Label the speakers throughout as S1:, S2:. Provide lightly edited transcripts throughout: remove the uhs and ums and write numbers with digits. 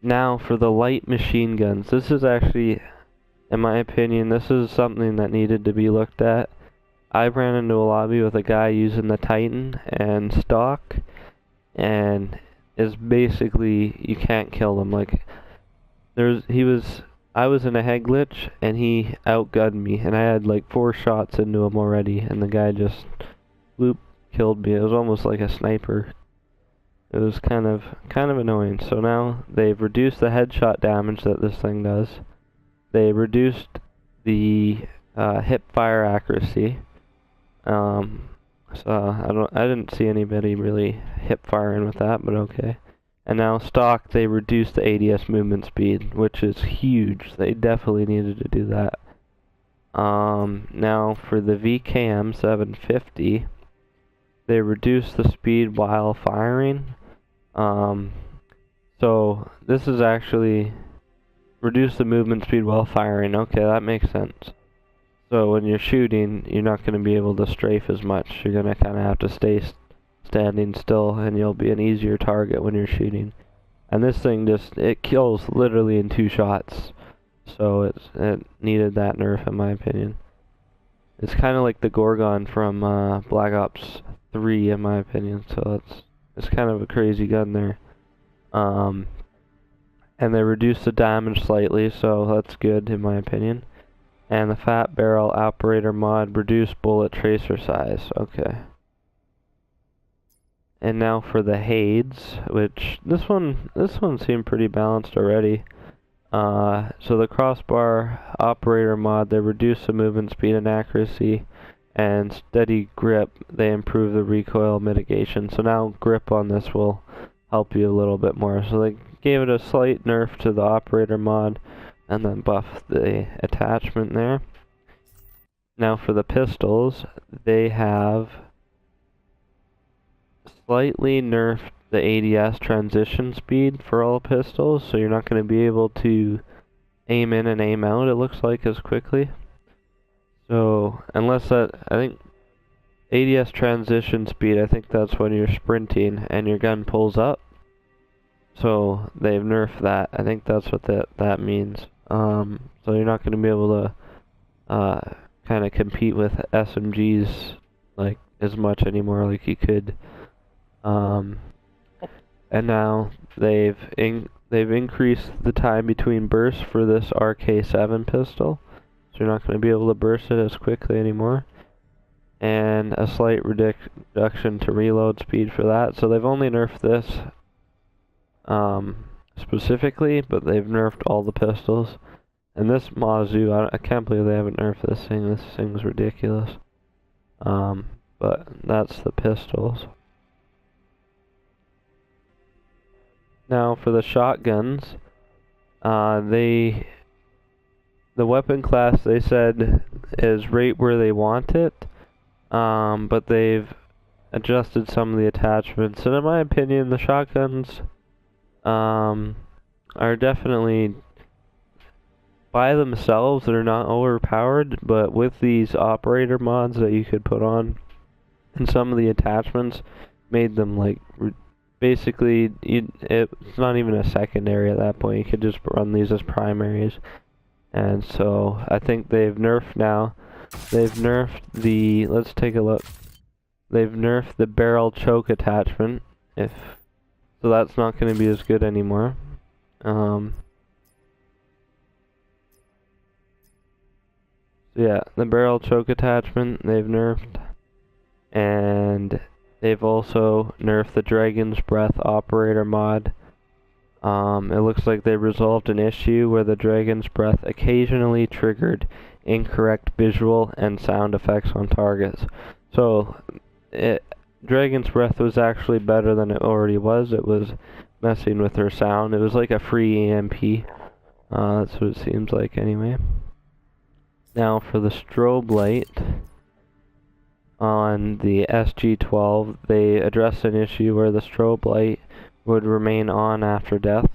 S1: Now for the light machine guns. This is actually, in my opinion, this is something that needed to be looked at. I ran into a lobby with a guy using the Titan and stock, and is basically, you can't kill him. Like, I was in a head glitch, and he outgunned me, and I had like 4 shots into him already, and the guy just, bloop, killed me. It was almost like a sniper. It was kind of annoying. So now they've reduced the headshot damage that this thing does. They reduced the hip fire accuracy. So I didn't see anybody really hip firing with that, but okay. And now stock, they reduced the ADS movement speed, which is huge. They definitely needed to do that. Now for the VKM 750, they reduced the speed while firing. So this is actually reduce the movement speed while firing. Okay, that makes sense. So when you're shooting, you're not going to be able to strafe as much. You're going to kind of have to stay standing still, and you'll be an easier target when you're shooting. And this thing it kills literally in 2 shots. So it needed that nerf, in my opinion. It's kind of like the Gorgon from Black Ops 3, in my opinion. So it's kind of a crazy gun there. And they reduced the damage slightly, so that's good, in my opinion. And the Fat Barrel Operator mod reduced bullet tracer size. Okay. And now for the Hades, which this one seemed pretty balanced already. So the Crossbar Operator mod, they reduced the movement speed and accuracy, and steady grip, they improve the recoil mitigation. So now grip on this will help you a little bit more. So they gave it a slight nerf to the Operator mod, and then buff the attachment there. Now for the pistols, they have slightly nerfed the ADS transition speed for all pistols, so you're not going to be able to aim in and aim out, it looks like, as quickly. So, unless I think ADS transition speed, I think that's when you're sprinting and your gun pulls up. So, they've nerfed that. I think that's what that means. So you're not going to be able to kind of compete with SMGs like as much anymore like you could. And now they've increased the time between bursts for this RK7 pistol, so you're not going to be able to burst it as quickly anymore. And a slight reduction to reload speed for that. So they've only nerfed this specifically, but they've nerfed all the pistols. And this Mazu, I can't believe they haven't nerfed this thing. This thing's ridiculous. But that's the pistols. Now for the shotguns, the weapon class, they said, is right where they want it, but they've adjusted some of the attachments. And in my opinion, the shotguns are definitely, by themselves, they're not overpowered, but with these operator mods that you could put on, and some of the attachments made them like basically, it's not even a secondary at that point. You could just run these as primaries. And so I think they've nerfed now. They've nerfed the, let's take a look. They've nerfed the barrel choke attachment. So that's not going to be as good anymore. Yeah, the barrel choke attachment they've nerfed. And they've also nerfed the Dragon's Breath operator mod. It looks like they resolved an issue where the Dragon's Breath occasionally triggered incorrect visual and sound effects on targets. So, Dragon's Breath was actually better than it already was. It was messing with her sound. It was like a free EMP. That's what it seems like anyway. Now for the strobe light. On the SG-12, they addressed an issue where the strobe light would remain on after death.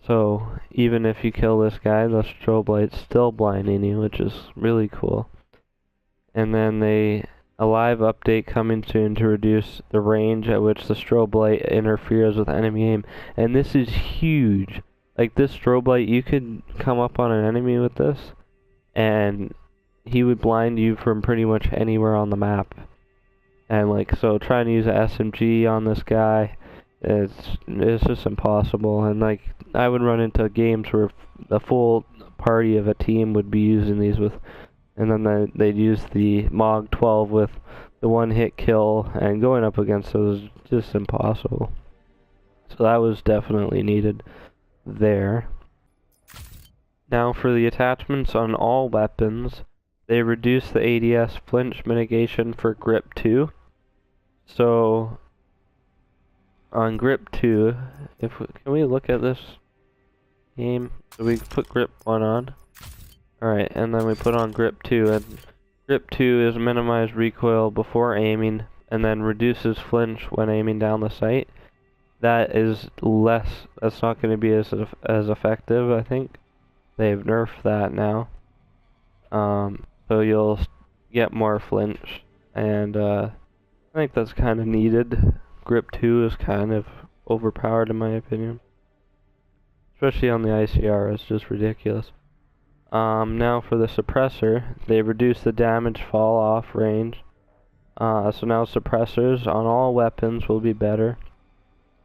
S1: So, even if you kill this guy, the strobe light's still blinding you, which is really cool. And then they A live update coming soon to reduce the range at which the strobe light interferes with enemy aim. And this is huge. Like, this strobe light, you could come up on an enemy with this, and he would blind you from pretty much anywhere on the map. And like, so trying to use a SMG on this guy, it's just impossible. And like, I would run into games where the full party of a team would be using these with, and then they'd use the MOG 12 with the one-hit kill, and going up against those is just impossible. So that was definitely needed there. Now for the attachments on all weapons, they reduce the ADS flinch mitigation for grip 2. So on grip 2, can we look at this game? So we put grip 1 on. Alright, and then we put on grip 2, and grip 2 is minimize recoil before aiming, and then reduces flinch when aiming down the sight. That is less, that's not going to be as effective, I think. They've nerfed that now. So you'll get more flinch, and I think that's kind of needed. Grip 2 is kind of overpowered in my opinion. Especially on the ICR, it's just ridiculous. Now for the suppressor, they reduce the damage fall off range. So now suppressors on all weapons will be better.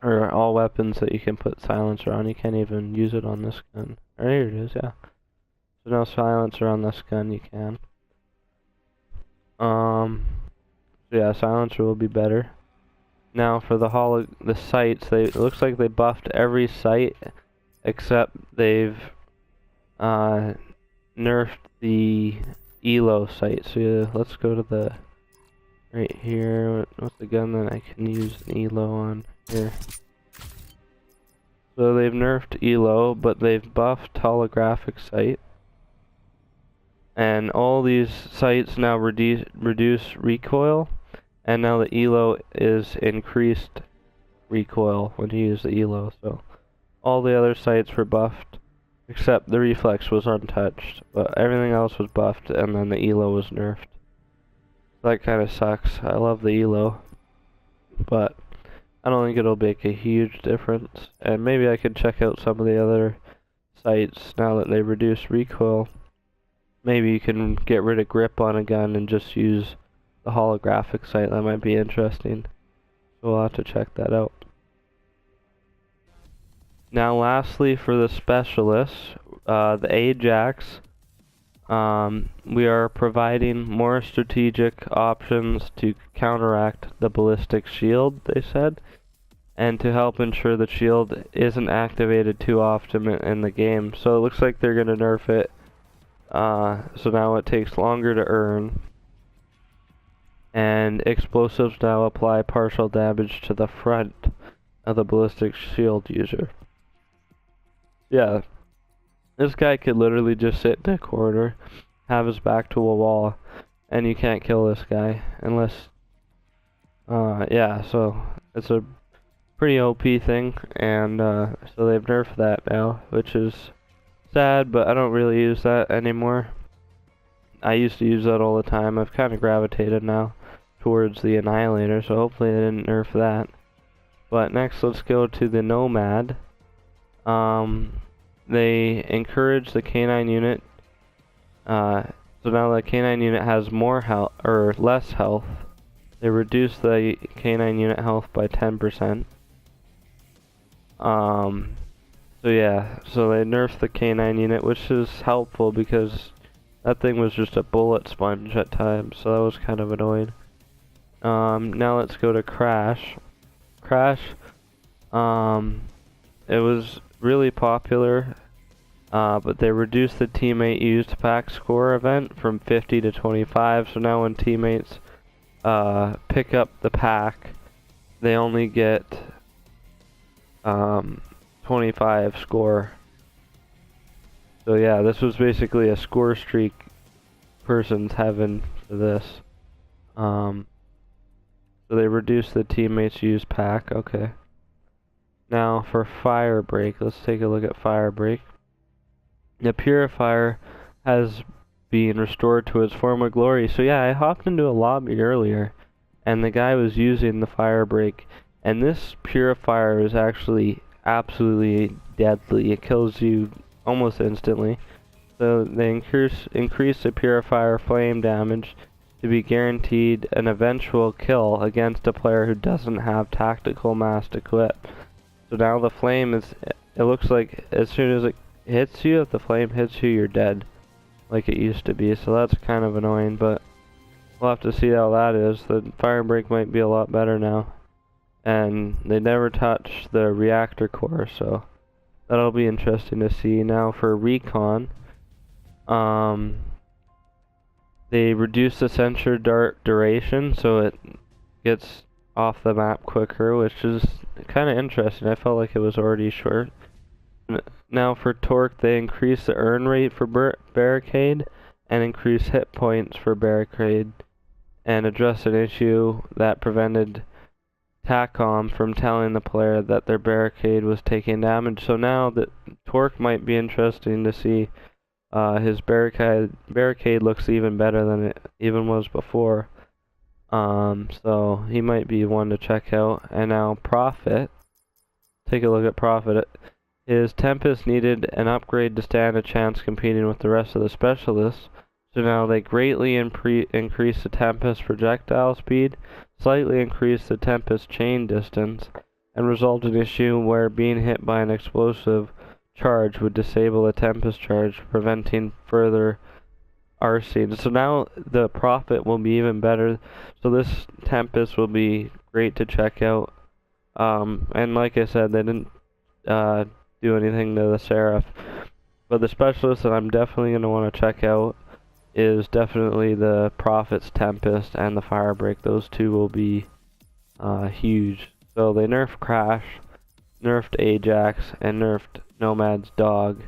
S1: Or all weapons that you can put silencer on. You can't even use it on this gun. Oh, here it is, yeah. So now silencer on this gun you can. So yeah, silencer will be better. Now for the sights, it looks like they buffed every sight except they've nerfed the ELO sight. So yeah, let's go to the right here. What's the gun that I can use an ELO on here? So they've nerfed ELO, but they've buffed holographic sight. And all these sights now reduce recoil, and now the ELO is increased recoil when you use the ELO. So all the other sights were buffed, except the reflex was untouched, but everything else was buffed, and then the ELO was nerfed. That kind of sucks. I love the ELO, but I don't think it'll make a huge difference. And maybe I could check out some of the other sights now that they reduce recoil. Maybe you can get rid of grip on a gun and just use the holographic sight. That might be interesting. So we'll have to check that out. Now lastly, for the specialists, the Ajax, we are providing more strategic options to counteract the ballistic shield, they said, and to help ensure the shield isn't activated too often in the game. So it looks like they're going to nerf it. So now it takes longer to earn, and explosives now apply partial damage to the front of the ballistic shield user. Yeah, this guy could literally just sit in a corner, have his back to a wall, and you can't kill this guy unless, yeah, so it's a pretty OP thing, and so they've nerfed that now, which is sad, but I don't really use that anymore. I used to use that all the time. I've kind of gravitated now towards the Annihilator, so hopefully they didn't nerf that. But next, let's go to the Nomad. They encourage the K9 unit. So now the K9 unit has more health, or less health. They reduce the K9 unit health by 10%. So yeah, so they nerfed the K9 unit, which is helpful because that thing was just a bullet sponge at times, so that was kind of annoying. Now let's go to Crash. Crash, it was really popular, but they reduced the teammate used pack score event from 50 to 25, so now when teammates pick up the pack, they only get 25 score. So yeah, this was basically a score streak person's heaven for this. So they reduced the teammates use pack, okay. Now for Fire Break, let's take a look at Fire Break. The Purifier has being restored to its former glory. So yeah, I hopped into a lobby earlier, and the guy was using the fire break, and this purifier is actually absolutely deadly. It kills you almost instantly. So they increase the purifier flame damage to be guaranteed an eventual kill against a player who doesn't have tactical mass equipped. So now the flame is, it looks like as soon as it hits you, if the flame hits you, you're dead, like it used to be. So that's kind of annoying, but we'll have to see how that is. The fire break might be a lot better now. And they never touch the reactor core, so that'll be interesting to see. Now for recon, they reduce the sensor dart duration, so it gets off the map quicker, which is kind of interesting. I felt like it was already short. Now for torque, they increase the earn rate for barricade and increase hit points for barricade, and address an issue that prevented TACOM from telling the player that their barricade was taking damage. So now that torque might be interesting to see. His barricade looks even better than it even was before. So he might be one to check out. And now Prophet, take a look at Prophet. His Tempest needed an upgrade to stand a chance competing with the rest of the specialists. So now they greatly increase the Tempest projectile speed, slightly increase the Tempest chain distance, and resolved an issue where being hit by an explosive charge would disable a Tempest charge, preventing further arcing. So now the Prophet will be even better. So this Tempest will be great to check out. And like I said, they didn't do anything to the Seraph. But the specialist that I'm definitely going to want to check out is definitely the Prophet's Tempest and the Firebreak. Those two will be huge. So they nerfed Crash, nerfed Ajax, and nerfed Nomad's dog.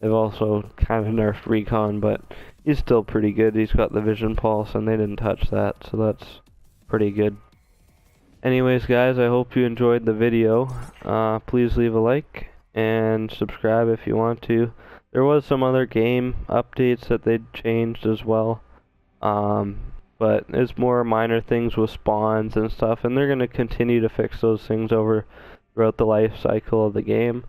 S1: They've also kind of nerfed Recon, but he's still pretty good. He's got the Vision Pulse, and they didn't touch that, so that's pretty good. Anyways, guys, I hope you enjoyed the video. Please leave a like and subscribe if you want to. There was some other game updates that they'd changed as well, but it's more minor things with spawns and stuff, and they're going to continue to fix those things over throughout the life cycle of the game.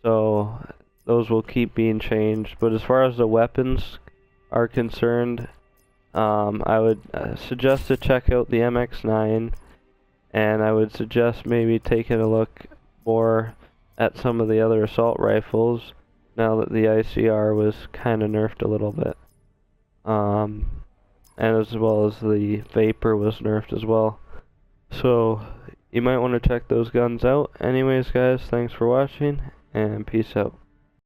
S1: So those will keep being changed. But as far as the weapons are concerned, I would suggest to check out the MX9, and I would suggest maybe taking a look more at some of the other assault rifles now that the ICR was kind of nerfed a little bit. And as well as the Vapor was nerfed as well. So you might want to check those guns out. Anyways, guys, thanks for watching, and peace out.